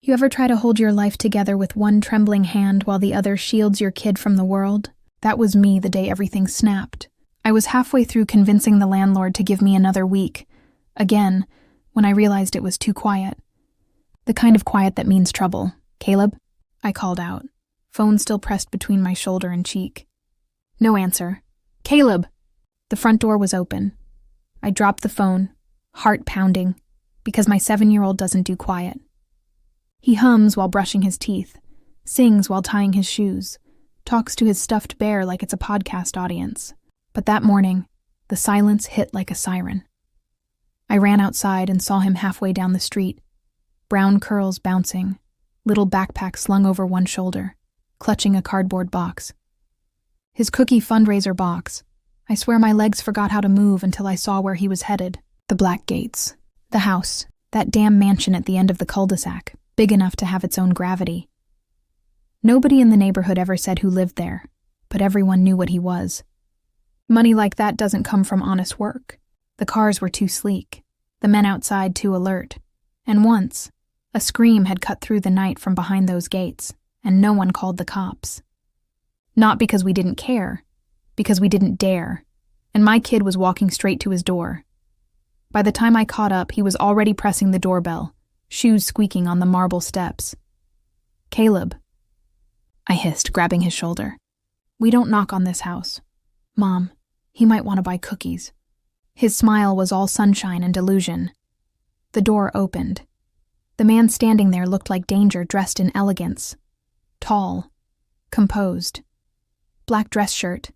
You ever try to hold your life together with one trembling hand while the other shields your kid from the world? That was me the day everything snapped. I was halfway through convincing the landlord to give me another week. Again, when I realized it was too quiet. The kind of quiet that means trouble. "Caleb?" I called out, phone still pressed between my shoulder and cheek. No answer. "Caleb!" The front door was open. I dropped the phone, heart pounding, because my 7-year-old doesn't do quiet. He hums while brushing his teeth, sings while tying his shoes, talks to his stuffed bear like it's a podcast audience. But that morning, the silence hit like a siren. I ran outside and saw him halfway down the street, brown curls bouncing, little backpack slung over one shoulder, clutching a cardboard box. His cookie fundraiser box. I swear my legs forgot how to move until I saw where he was headed. The black gates. The house. That damn mansion at the end of the cul-de-sac, big enough to have its own gravity. Nobody in the neighborhood ever said who lived there, but everyone knew what he was. Money like that doesn't come from honest work. The cars were too sleek, the men outside too alert, and once, a scream had cut through the night from behind those gates, and no one called the cops. Not because we didn't care, because we didn't dare, and my kid was walking straight to his door. By the time I caught up, he was already pressing the doorbell, shoes squeaking on the marble steps. "Caleb," I hissed, grabbing his shoulder. "We don't knock on this house. Mom, he might want to buy cookies." His smile was all sunshine and delusion. The door opened. The man standing there looked like danger dressed in elegance. Tall, composed. Black dress shirt,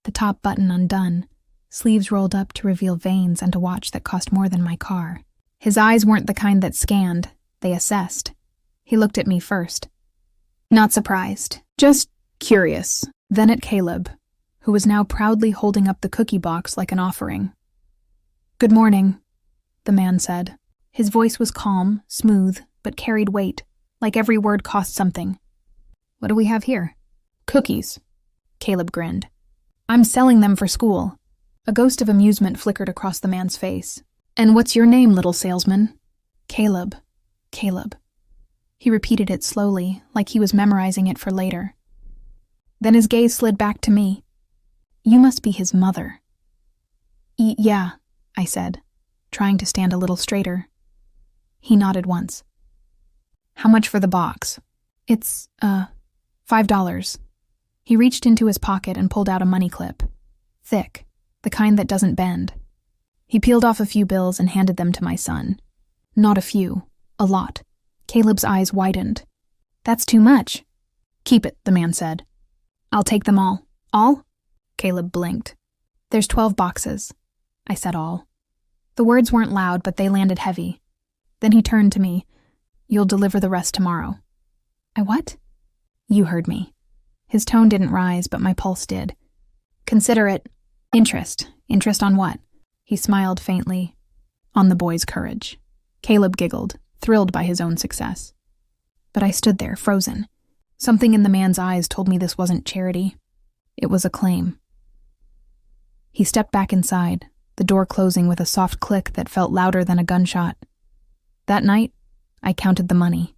the top button undone, sleeves rolled up to reveal veins and a watch that cost more than my car. His eyes weren't the kind that scanned, they assessed. He looked at me first. Not surprised, just curious, then at Caleb, who was now proudly holding up the cookie box like an offering. "Good morning," the man said. His voice was calm, smooth, but carried weight, like every word cost something. "What do we have here?" "Cookies," Caleb grinned. "I'm selling them for school." A ghost of amusement flickered across the man's face. "And what's your name, little salesman?" "Caleb. Caleb." He repeated it slowly, like he was memorizing it for later. Then his gaze slid back to me. "You must be his mother." Yeah," I said, trying to stand a little straighter. He nodded once. "How much for the box?" "It's, $5. He reached into his pocket and pulled out a money clip. Thick, the kind that doesn't bend. He peeled off a few bills and handed them to my son. Not a few, a lot. Caleb's eyes widened. "That's too much." "Keep it," the man said. "I'll take them all." "All?" Caleb blinked. "There's 12 boxes." I said all. The words weren't loud, but they landed heavy. Then he turned to me. "You'll deliver the rest tomorrow." "I what?" "You heard me." His tone didn't rise, but my pulse did. "Consider it interest. Interest on what?" He smiled faintly. "On the boy's courage." Caleb giggled, thrilled by his own success. But I stood there, frozen. Something in the man's eyes told me this wasn't charity. It was a claim. He stepped back inside, the door closing with a soft click that felt louder than a gunshot. That night, I counted the money.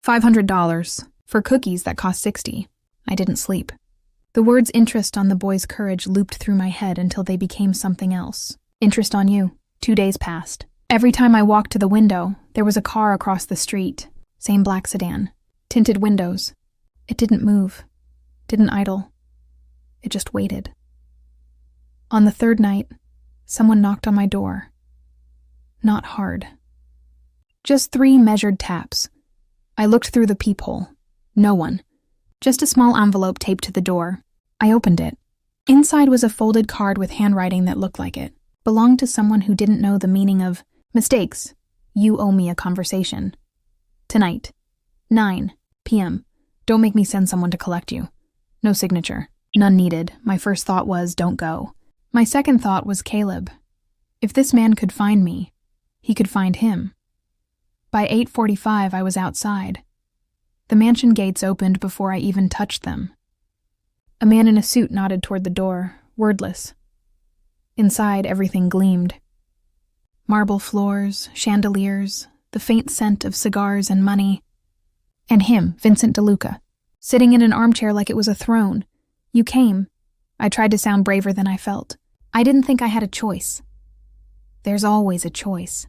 $500 for cookies that cost $60. I didn't sleep. The words interest on the boy's courage looped through my head until they became something else. Interest on you. 2 days passed. Every time I walked to the window, there was a car across the street. Same black sedan. Tinted windows. It didn't move. Didn't idle. It just waited. On the third night, someone knocked on my door. Not hard. Just 3 measured taps. I looked through the peephole. No one. Just a small envelope taped to the door. I opened it. Inside was a folded card with handwriting that looked like it. Belonged to someone who didn't know the meaning of mistakes. You owe me a conversation. Tonight. 9 p.m. Don't make me send someone to collect you. No signature. None needed. My first thought was, don't go. My second thought was Caleb. If this man could find me, he could find him. By 8:45, I was outside. The mansion gates opened before I even touched them. A man in a suit nodded toward the door, wordless. Inside, everything gleamed. Marble floors, chandeliers, the faint scent of cigars and money. And him, Vincent DeLuca, sitting in an armchair like it was a throne. You came. I tried to sound braver than I felt. I didn't think I had a choice. There's always a choice.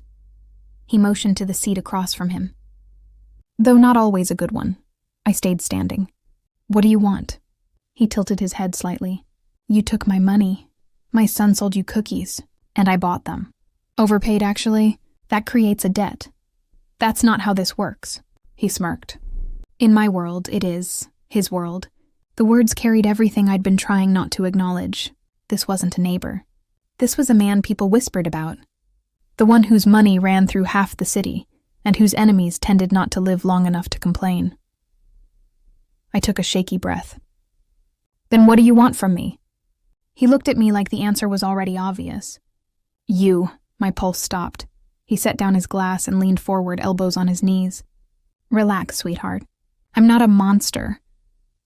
He motioned to the seat across from him. Though not always a good one. I stayed standing. What do you want? He tilted his head slightly. You took my money. My son sold you cookies, and I bought them. Overpaid, actually. That creates a debt. That's not how this works. He smirked. In my world, it is. His world. The words carried everything I'd been trying not to acknowledge. This wasn't a neighbor. This was a man people whispered about. The one whose money ran through half the city, and whose enemies tended not to live long enough to complain. I took a shaky breath. Then what do you want from me? He looked at me like the answer was already obvious. You. My pulse stopped. He set down his glass and leaned forward, elbows on his knees. Relax, sweetheart. I'm not a monster.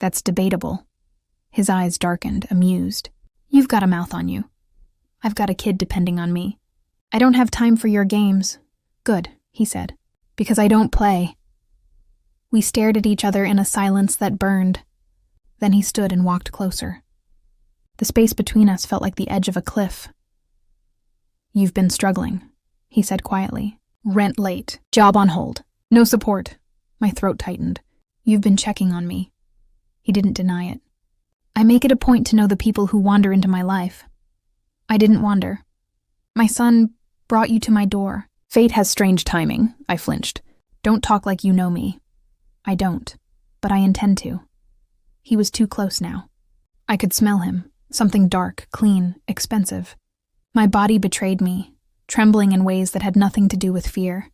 That's debatable. His eyes darkened, amused. You've got a mouth on you. I've got a kid depending on me. I don't have time for your games. Good, he said, because I don't play. We stared at each other in a silence that burned. Then he stood and walked closer. The space between us felt like the edge of a cliff. You've been struggling, he said quietly. Rent late, job on hold, no support. My throat tightened. You've been checking on me. He didn't deny it. I make it a point to know the people who wander into my life. I didn't wander. My son brought you to my door. Fate has strange timing, I flinched. Don't talk like you know me. I don't, but I intend to. He was too close now. I could smell him, something dark, clean, expensive. My body betrayed me, trembling in ways that had nothing to do with fear.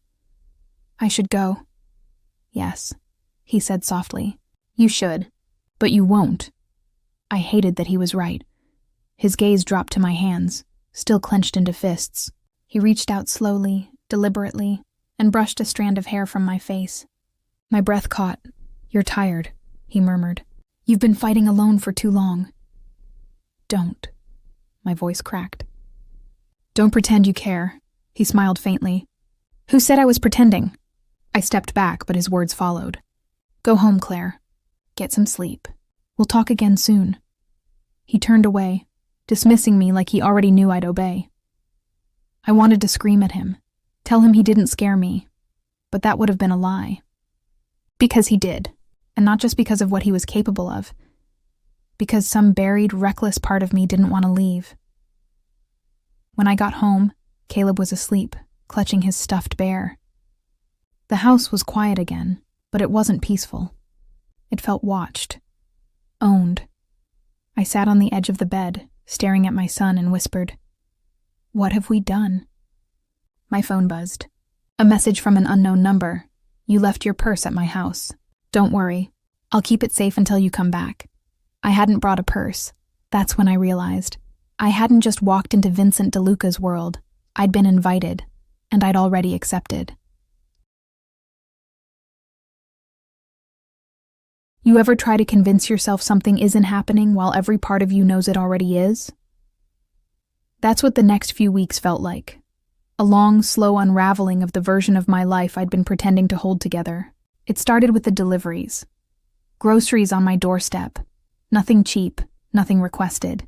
I should go. Yes, he said softly. You should, but you won't. I hated that he was right. His gaze dropped to my hands, still clenched into fists. He reached out slowly, deliberately, and brushed a strand of hair from my face. My breath caught. You're tired, he murmured. You've been fighting alone for too long. Don't. My voice cracked. Don't pretend you care, he smiled faintly. Who said I was pretending? I stepped back, but his words followed. Go home, Claire. Get some sleep. We'll talk again soon. He turned away, dismissing me like he already knew I'd obey. I wanted to scream at him, tell him he didn't scare me, but that would have been a lie. Because he did, and not just because of what he was capable of, because some buried, reckless part of me didn't want to leave. When I got home, Caleb was asleep, clutching his stuffed bear. The house was quiet again, but it wasn't peaceful. It felt watched, owned. I sat on the edge of the bed, staring at my son, and whispered, What have we done? My phone buzzed. A message from an unknown number. You left your purse at my house. Don't worry. I'll keep it safe until you come back. I hadn't brought a purse. That's when I realized. I hadn't just walked into Vincent DeLuca's world. I'd been invited, and I'd already accepted. You ever try to convince yourself something isn't happening while every part of you knows it already is? That's what the next few weeks felt like. A long, slow unraveling of the version of my life I'd been pretending to hold together. It started with the deliveries. Groceries on my doorstep. Nothing cheap, nothing requested.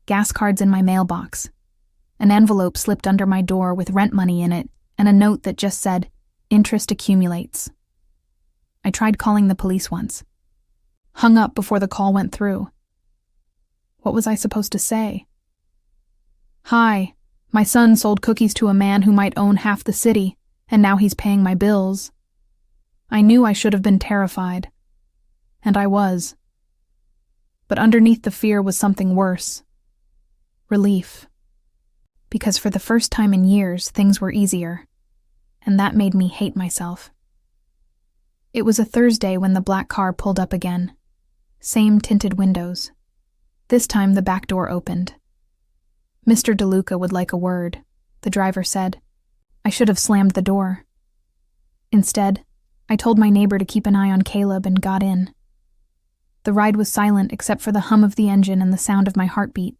Gas cards in my mailbox. An envelope slipped under my door with rent money in it, and a note that just said, Interest accumulates. I tried calling the police once. Hung up before the call went through. What was I supposed to say? Hi, my son sold cookies to a man who might own half the city, and now he's paying my bills. I knew I should have been terrified. And I was. But underneath the fear was something worse. Relief. Because for the first time in years, things were easier. And that made me hate myself. It was a Thursday when the black car pulled up again. Same tinted windows. This time the back door opened. Mr. DeLuca would like a word, the driver said. I should have slammed the door. Instead, I told my neighbor to keep an eye on Caleb and got in. The ride was silent except for the hum of the engine and the sound of my heartbeat.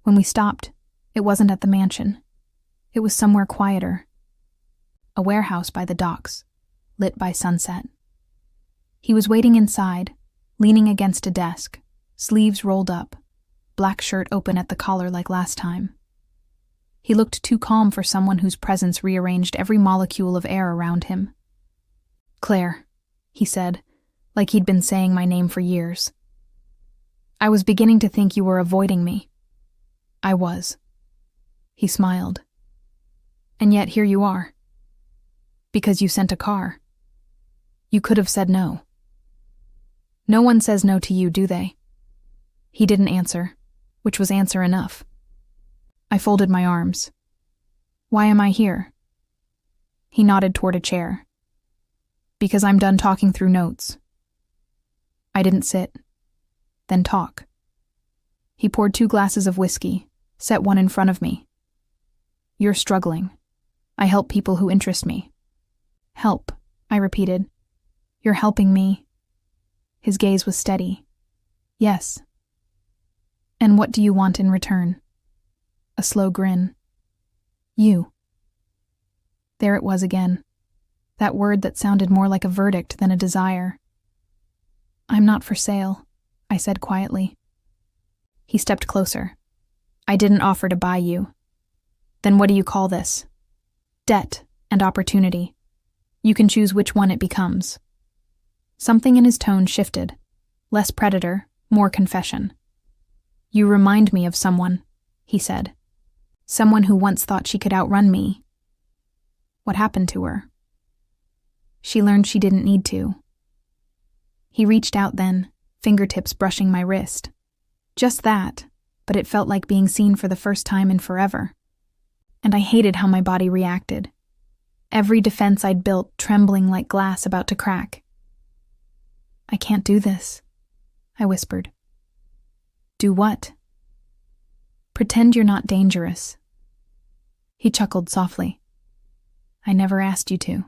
When we stopped, it wasn't at the mansion. It was somewhere quieter. A warehouse by the docks, lit by sunset. He was waiting inside, leaning against a desk, sleeves rolled up, black shirt open at the collar like last time. He looked too calm for someone whose presence rearranged every molecule of air around him. "Claire," he said, like he'd been saying my name for years. "I was beginning to think you were avoiding me." "I was." He smiled. "And yet here you are. Because you sent a car. You could have said no." "No one says no to you, do they?" He didn't answer, which was answer enough. I folded my arms. "Why am I here?" He nodded toward a chair. "Because I'm done talking through notes." I didn't sit, then talk. He poured 2 glasses of whiskey, set one in front of me. "You're struggling. I help people who interest me." "Help," I repeated. "You're helping me." His gaze was steady. "Yes." "And what do you want in return?" A slow grin. "You." There it was again. That word that sounded more like a verdict than a desire. "I'm not for sale," I said quietly. He stepped closer. "I didn't offer to buy you." "Then what do you call this?" "Debt and opportunity. You can choose which one it becomes." Something in his tone shifted. Less predator, more confession. "You remind me of someone," he said. "Someone who once thought she could outrun me." "What happened to her?" "She learned she didn't need to." He reached out then, fingertips brushing my wrist. Just that, but it felt like being seen for the first time in forever. And I hated how my body reacted. Every defense I'd built trembling like glass about to crack. "I can't do this," I whispered. "Do what?" "Pretend you're not dangerous." He chuckled softly. "I never asked you to."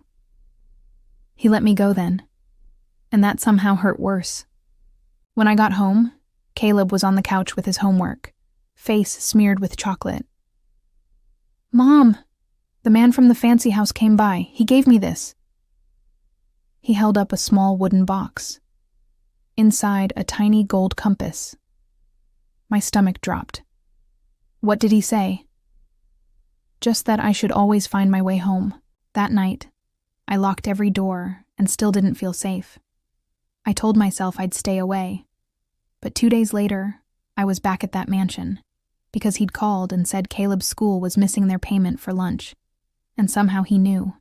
He let me go then, and that somehow hurt worse. When I got home, Caleb was on the couch with his homework, face smeared with chocolate. "Mom, the man from the fancy house came by. He gave me this." He held up a small wooden box. Inside, a tiny gold compass. My stomach dropped. "What did he say?" "Just that I should always find my way home." That night, I locked every door and still didn't feel safe. I told myself I'd stay away. But 2 days later, I was back at that mansion, because he'd called and said Caleb's school was missing their payment for lunch, and somehow he knew.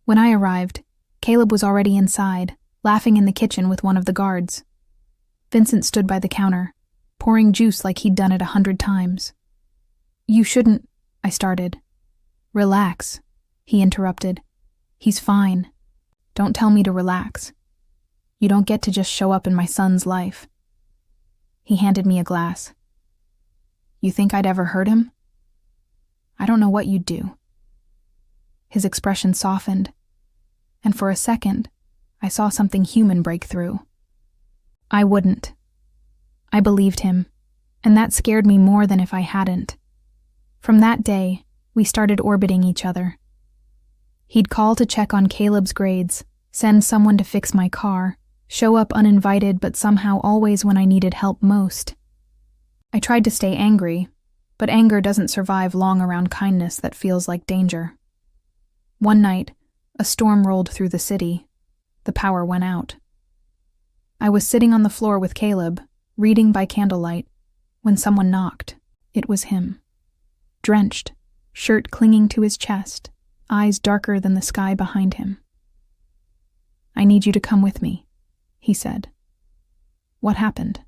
When I arrived, Caleb was already inside, laughing in the kitchen with one of the guards. Vincent stood by the counter, pouring juice like he'd done it 100 times. "You shouldn't," I started. "Relax," he interrupted. "He's fine. Don't tell me to relax. You don't get to just show up in my son's life." He handed me a glass. "You think I'd ever hurt him?" "I don't know what you'd do." His expression softened, and for a second, I saw something human break through. I wouldn't. I believed him, and that scared me more than if I hadn't. From that day, we started orbiting each other. He'd call to check on Caleb's grades, send someone to fix my car, show up uninvited but somehow always when I needed help most. I tried to stay angry, but anger doesn't survive long around kindness that feels like danger. One night, a storm rolled through the city. The power went out. I was sitting on the floor with Caleb, reading by candlelight, when someone knocked. It was him. Drenched, shirt clinging to his chest, eyes darker than the sky behind him. "I need you to come with me," he said. "What happened?"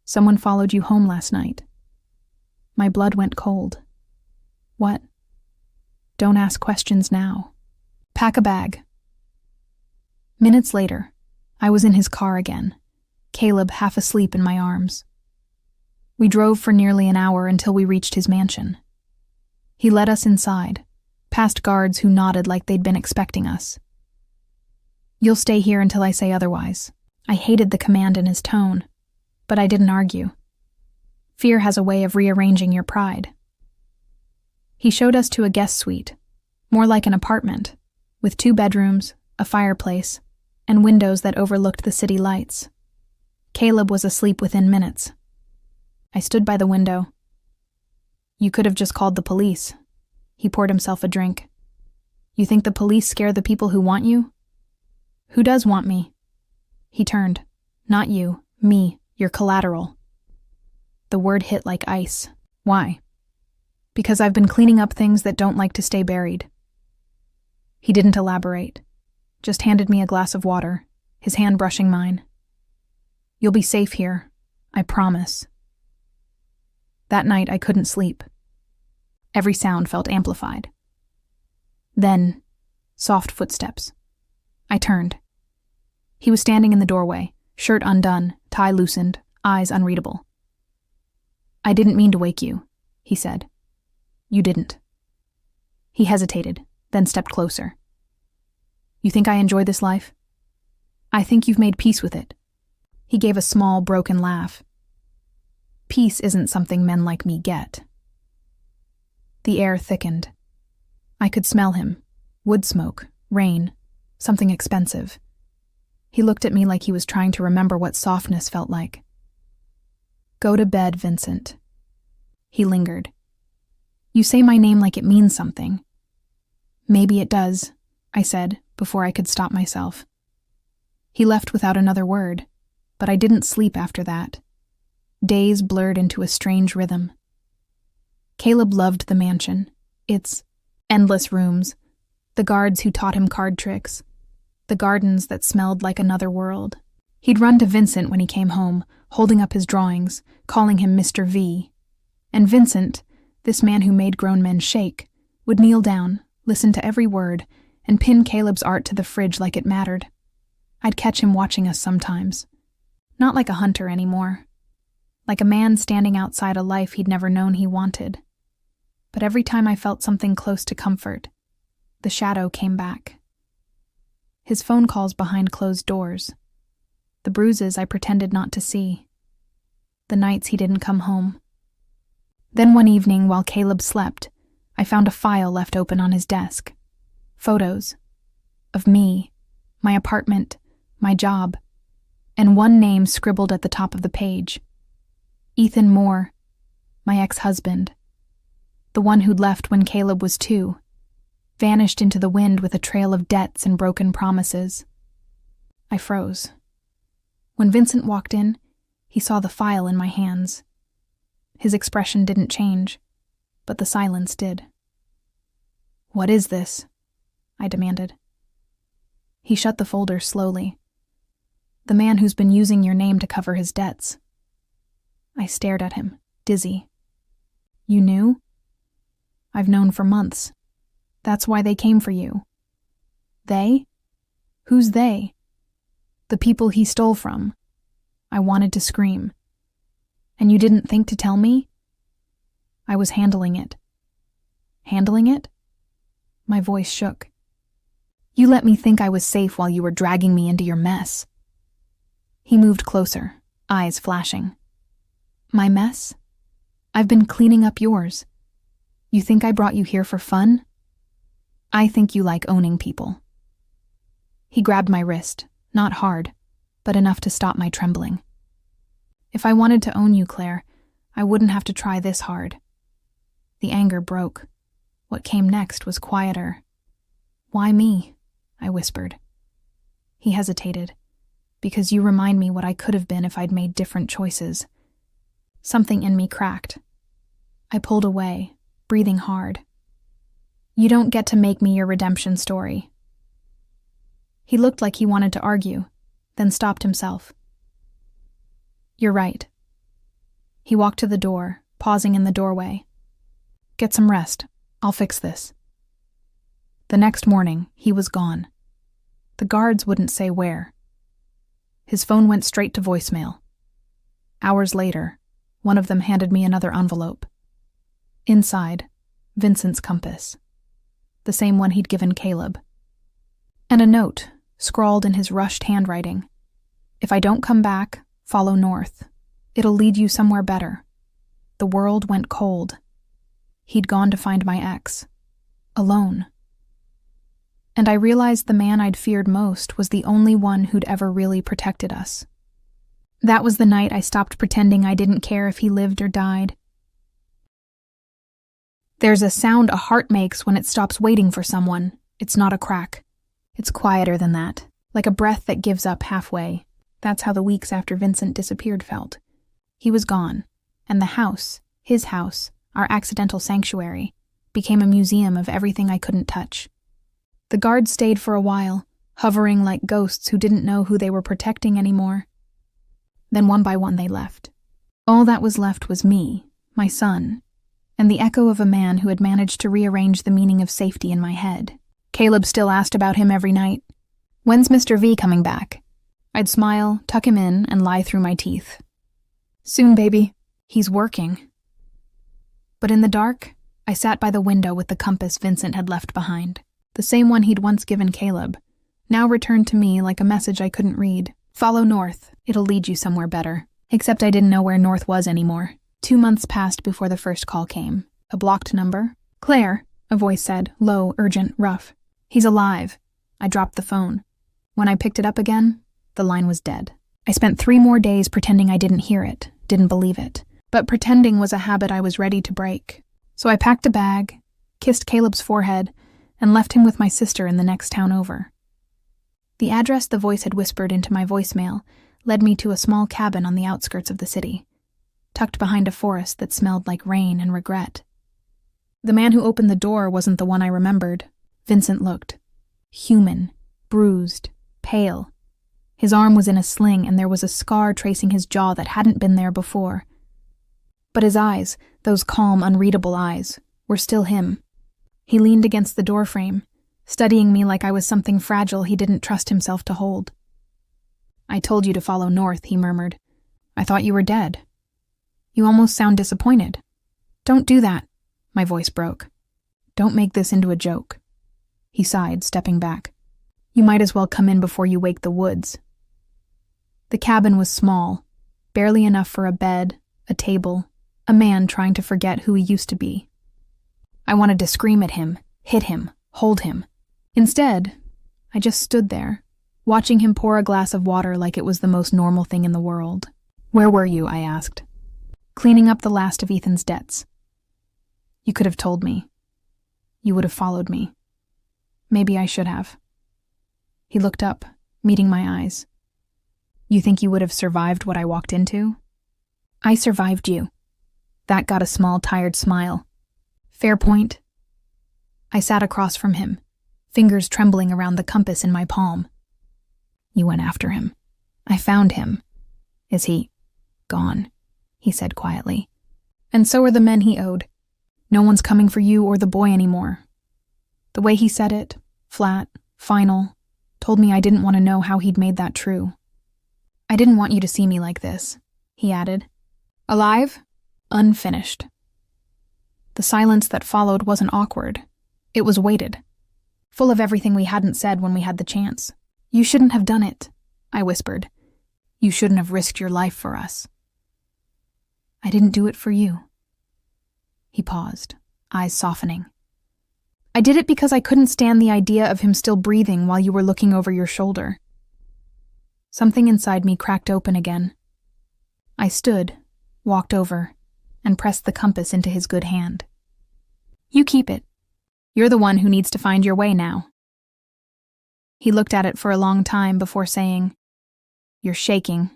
"Someone followed you home last night." My blood went cold. "What?" "Don't ask questions now. Pack a bag." Minutes later, I was in his car again, Caleb half asleep in my arms. We drove for nearly an hour until we reached his mansion. He led us inside, past guards who nodded like they'd been expecting us. "You'll stay here until I say otherwise." I hated the command in his tone, but I didn't argue. Fear has a way of rearranging your pride. He showed us to a guest suite, more like an apartment, with 2 bedrooms, a fireplace, and windows that overlooked the city lights. Caleb was asleep within minutes. I stood by the window. "You could have just called the police." He poured himself a drink. "You think the police scare the people who want you?" "Who does want me?" He turned. "Not you, me, your collateral." The word hit like ice. "Why?" "Because I've been cleaning up things that don't like to stay buried." He didn't elaborate, just handed me a glass of water, his hand brushing mine. "You'll be safe here, I promise." That night I couldn't sleep. Every sound felt amplified. Then, soft footsteps. I turned. He was standing in the doorway, shirt undone, tie loosened, eyes unreadable. "I didn't mean to wake you," he said. "You didn't." He hesitated, then stepped closer. "You think I enjoy this life?" "I think you've made peace with it." He gave a small, broken laugh. "Peace isn't something men like me get." The air thickened. I could smell him. Wood smoke, rain, something expensive. He looked at me like he was trying to remember what softness felt like. "Go to bed, Vincent." He lingered. "You say my name like it means something." "Maybe it does," I said, before I could stop myself. He left without another word, but I didn't sleep after that. Days blurred into a strange rhythm. Caleb loved the mansion, its endless rooms, the guards who taught him card tricks, the gardens that smelled like another world. He'd run to Vincent when he came home, holding up his drawings, calling him Mr. V. And Vincent, this man who made grown men shake, would kneel down, listen to every word, and pin Caleb's art to the fridge like it mattered. I'd catch him watching us sometimes. Not like a hunter anymore. Like a man standing outside a life he'd never known he wanted. But every time I felt something close to comfort, the shadow came back. His phone calls behind closed doors. The bruises I pretended not to see. The nights he didn't come home. Then one evening, while Caleb slept, I found a file left open on his desk. Photos. Of me, my apartment, my job, and one name scribbled at the top of the page. Ethan Moore, my ex-husband. The one who'd left when Caleb was 2, vanished into the wind with a trail of debts and broken promises. I froze. When Vincent walked in, he saw the file in my hands. His expression didn't change, but the silence did. "What is this?" I demanded. He shut the folder slowly. "The man who's been using your name to cover his debts." I stared at him, dizzy. "You knew?" "I've known for months. That's why they came for you." "They? Who's they?" "The people he stole from." I wanted to scream. "And you didn't think to tell me?" I was handling it. Handling it? My voice shook. "You let me think I was safe while you were dragging me into your mess." He moved closer, eyes flashing. "My mess? I've been cleaning up yours. You think I brought you here for fun? I think you like owning people." He grabbed my wrist, not hard, but enough to stop my trembling. "If I wanted to own you, Claire, I wouldn't have to try this hard." The anger broke. What came next was quieter. "Why me?" I whispered. He hesitated. "Because you remind me what I could have been if I'd made different choices." Something in me cracked. I pulled away, breathing hard. "You don't get to make me your redemption story." He looked like he wanted to argue, then stopped himself. "You're right." He walked to the door, pausing in the doorway. "Get some rest. I'll fix this." The next morning, he was gone. The guards wouldn't say where. His phone went straight to voicemail. Hours later, one of them handed me another envelope. Inside, Vincent's compass. The same one he'd given Caleb. And a note, scrawled in his rushed handwriting. "If I don't come back, follow north. It'll lead you somewhere better." The world went cold. He'd gone to find my ex. Alone. And I realized the man I'd feared most was the only one who'd ever really protected us. That was the night I stopped pretending I didn't care if he lived or died. There's a sound a heart makes when it stops waiting for someone. It's not a crack. It's quieter than that, like a breath that gives up halfway. That's how the weeks after Vincent disappeared felt. He was gone, and the house, his house, our accidental sanctuary, became a museum of everything I couldn't touch. The guards stayed for a while, hovering like ghosts who didn't know who they were protecting anymore. Then one by one they left. All that was left was me, my son, and the echo of a man who had managed to rearrange the meaning of safety in my head. Caleb still asked about him every night. "When's Mr. V coming back?" I'd smile, tuck him in, and lie through my teeth. "Soon, baby. He's working." But in the dark, I sat by the window with the compass Vincent had left behind, the same one he'd once given Caleb, now returned to me like a message I couldn't read. "Follow north. It'll lead you somewhere better." Except I didn't know where north was anymore. 2 months passed before the first call came. A blocked number. "Claire," a voice said, low, urgent, rough. "He's alive." I dropped the phone. When I picked it up again, the line was dead. I spent 3 more days pretending I didn't hear it, didn't believe it. But pretending was a habit I was ready to break. So I packed a bag, kissed Caleb's forehead, and left him with my sister in the next town over. The address the voice had whispered into my voicemail led me to a small cabin on the outskirts of the city, tucked behind a forest that smelled like rain and regret. The man who opened the door wasn't the one I remembered. Vincent looked human, bruised, pale. His arm was in a sling, and there was a scar tracing his jaw that hadn't been there before. But his eyes, those calm, unreadable eyes, were still him. He leaned against the doorframe, studying me like I was something fragile he didn't trust himself to hold. "I told you to follow north," he murmured. "I thought you were dead. You almost sound disappointed." "Don't do that," my voice broke. "Don't make this into a joke." He sighed, stepping back. "You might as well come in before you wake the woods." The cabin was small, barely enough for a bed, a table, a man trying to forget who he used to be. I wanted to scream at him, hit him, hold him. Instead, I just stood there, watching him pour a glass of water like it was the most normal thing in the world. "Where were you?" I asked. "Cleaning up the last of Ethan's debts." "You could have told me. You would have followed me. Maybe I should have." He looked up, meeting my eyes. "You think you would have survived what I walked into?" "I survived you." That got a small, tired smile. "Fair point." I sat across from him, fingers trembling around the compass in my palm. "You went after him. I found him. Is he gone?" he said quietly. "And so are the men he owed. No one's coming for you or the boy anymore." The way he said it, flat, final, told me I didn't want to know how he'd made that true. "I didn't want you to see me like this," he added. "Alive, unfinished." The silence that followed wasn't awkward. It was weighted, full of everything we hadn't said when we had the chance. "You shouldn't have done it," I whispered. "You shouldn't have risked your life for us." "I didn't do it for you." He paused, eyes softening. "I did it because I couldn't stand the idea of him still breathing while you were looking over your shoulder." Something inside me cracked open again. I stood, walked over, and pressed the compass into his good hand. "You keep it. You're the one who needs to find your way now." He looked at it for a long time before saying, "You're shaking."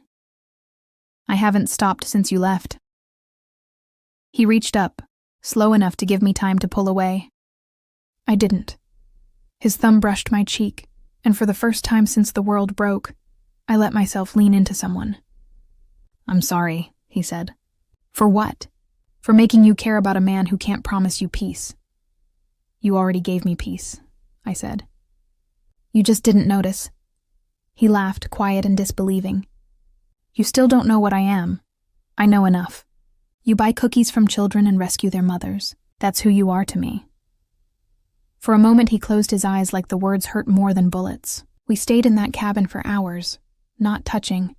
"I haven't stopped since you left." He reached up, slow enough to give me time to pull away. I didn't. His thumb brushed my cheek, and for the first time since the world broke, I let myself lean into someone. "I'm sorry," he said. "For what?" "For making you care about a man who can't promise you peace." "You already gave me peace," I said. "You just didn't notice." He laughed, quiet and disbelieving. "You still don't know what I am. I know enough. You buy cookies from children and rescue their mothers. That's who you are to me." For a moment he closed his eyes like the words hurt more than bullets. We stayed in that cabin for hours, not touching,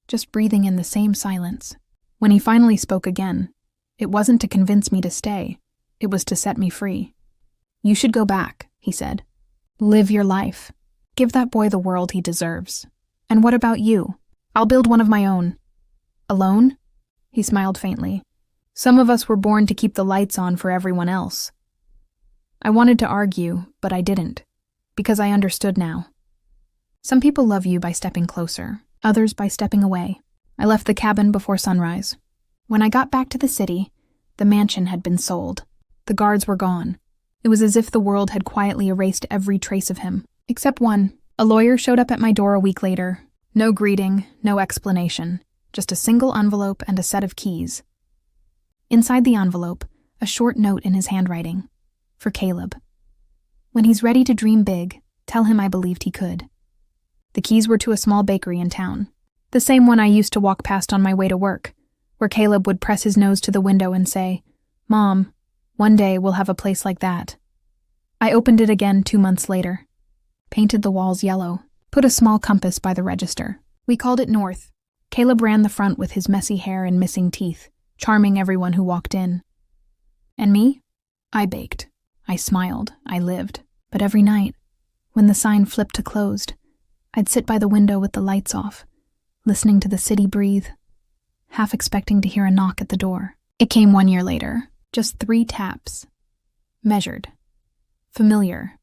just breathing in the same silence. When he finally spoke again, it wasn't to convince me to stay. It was to set me free. "You should go back," he said. Live your life. Give that boy the world he deserves. And what about you? I'll build one of my own. Alone? He smiled faintly. Some of us were born to keep the lights on for everyone else. I wanted to argue, but I didn't, because I understood now. Some people love you by stepping closer, others by stepping away. I left the cabin before sunrise. When I got back to the city, the mansion had been sold. The guards were gone. It was as if the world had quietly erased every trace of him, except one. A lawyer showed up at my door a week later. No greeting, no explanation, just a single envelope and a set of keys. Inside the envelope, a short note in his handwriting. For Caleb. When he's ready to dream big, tell him I believed he could. The keys were to a small bakery in town, the same one I used to walk past on my way to work, where Caleb would press his nose to the window and say, "Mom, one day we'll have a place like that." I opened it again 2 months later, painted the walls yellow, put a small compass by the register. We called it North. Caleb ran the front with his messy hair and missing teeth, charming everyone who walked in. And me? I baked. I smiled. I lived. But every night, when the sign flipped to closed, I'd sit by the window with the lights off, listening to the city breathe, half expecting to hear a knock at the door. It came 1 year later, just 3 taps. Measured. Familiar.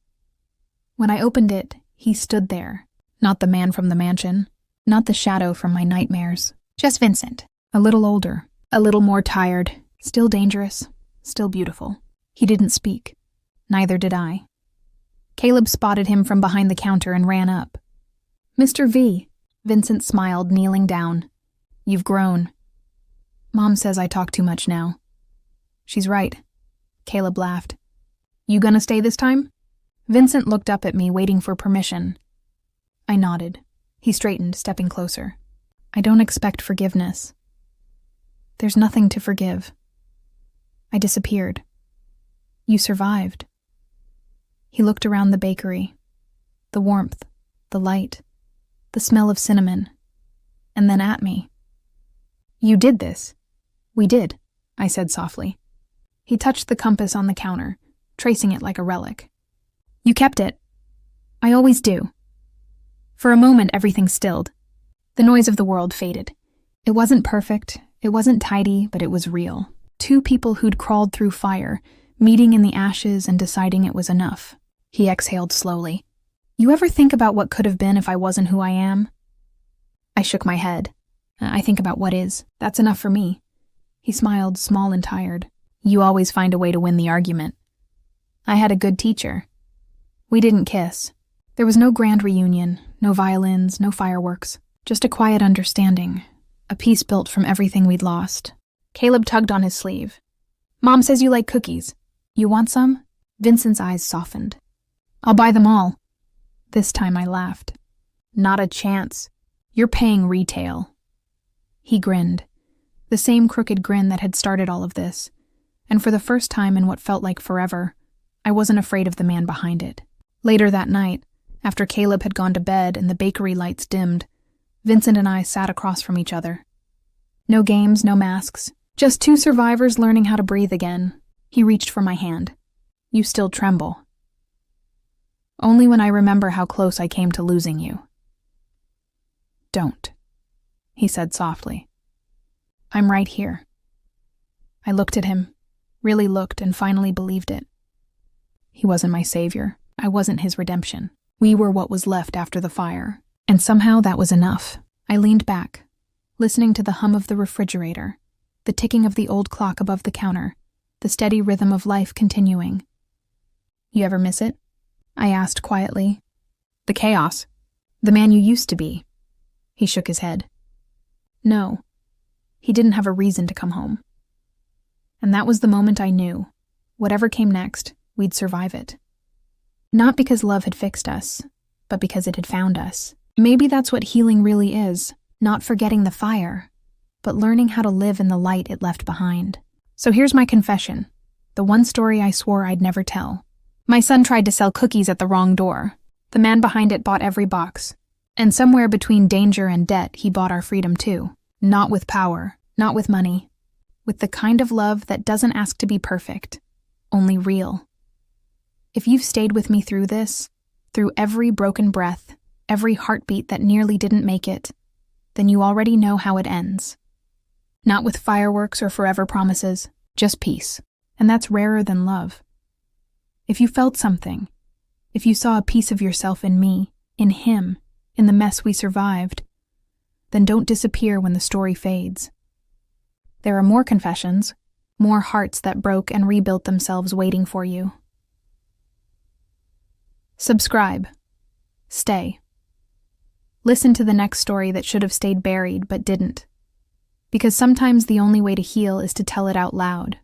When I opened it, he stood there, not the man from the mansion, not the shadow from my nightmares, just Vincent, a little older, a little more tired, still dangerous, still beautiful. He didn't speak. Neither did I. Caleb spotted him from behind the counter and ran up. "Mr. V," Vincent smiled, kneeling down. "You've grown." Mom says I talk too much now. She's right. Caleb laughed. "You gonna stay this time?" Vincent looked up at me, waiting for permission. I nodded. He straightened, stepping closer. "I don't expect forgiveness. There's nothing to forgive. I disappeared. You survived." He looked around the bakery. The warmth, the light, the smell of cinnamon, and then at me. "You did this." "We did," I said softly. He touched the compass on the counter, tracing it like a relic. "You kept it." "I always do." For a moment, everything stilled. The noise of the world faded. It wasn't perfect, it wasn't tidy, but it was real. 2 people who'd crawled through fire, meeting in the ashes and deciding it was enough. He exhaled slowly. "You ever think about what could have been if I wasn't who I am?" I shook my head. "I think about what is. That's enough for me." He smiled, small and tired. "You always find a way to win the argument." I had a good teacher. We didn't kiss. There was no grand reunion, no violins, no fireworks, just a quiet understanding, a peace built from everything we'd lost. Caleb tugged on his sleeve. "Mom says you like cookies. You want some?" Vincent's eyes softened. "I'll buy them all." This time I laughed. "Not a chance. You're paying retail." He grinned, the same crooked grin that had started all of this, and for the first time in what felt like forever, I wasn't afraid of the man behind it. Later that night, after Caleb had gone to bed and the bakery lights dimmed, Vincent and I sat across from each other. No games, no masks, just 2 survivors learning how to breathe again. He reached for my hand. "You still tremble." "Only when I remember how close I came to losing you." "Don't," he said softly. "I'm right here." I looked at him, really looked, and finally believed it. He wasn't my savior. I wasn't his redemption. We were what was left after the fire, and somehow that was enough. I leaned back, listening to the hum of the refrigerator, the ticking of the old clock above the counter, the steady rhythm of life continuing. "You ever miss it?" I asked quietly. "The chaos? The man you used to be?" He shook his head. No. He didn't have a reason to come home. And that was the moment I knew, whatever came next, we'd survive it. Not because love had fixed us, but because it had found us. Maybe that's what healing really is, not forgetting the fire, but learning how to live in the light it left behind. So here's my confession, the one story I swore I'd never tell. My son tried to sell cookies at the wrong door. The man behind it bought every box. And somewhere between danger and debt, he bought our freedom too. Not with power, not with money. With the kind of love that doesn't ask to be perfect, only real. If you've stayed with me through this, through every broken breath, every heartbeat that nearly didn't make it, then you already know how it ends. Not with fireworks or forever promises, just peace. And that's rarer than love. If you felt something, if you saw a piece of yourself in me, in him, in the mess we survived, then don't disappear when the story fades. There are more confessions, more hearts that broke and rebuilt themselves waiting for you. Subscribe. Stay. Listen to the next story that should have stayed buried but didn't. Because sometimes the only way to heal is to tell it out loud.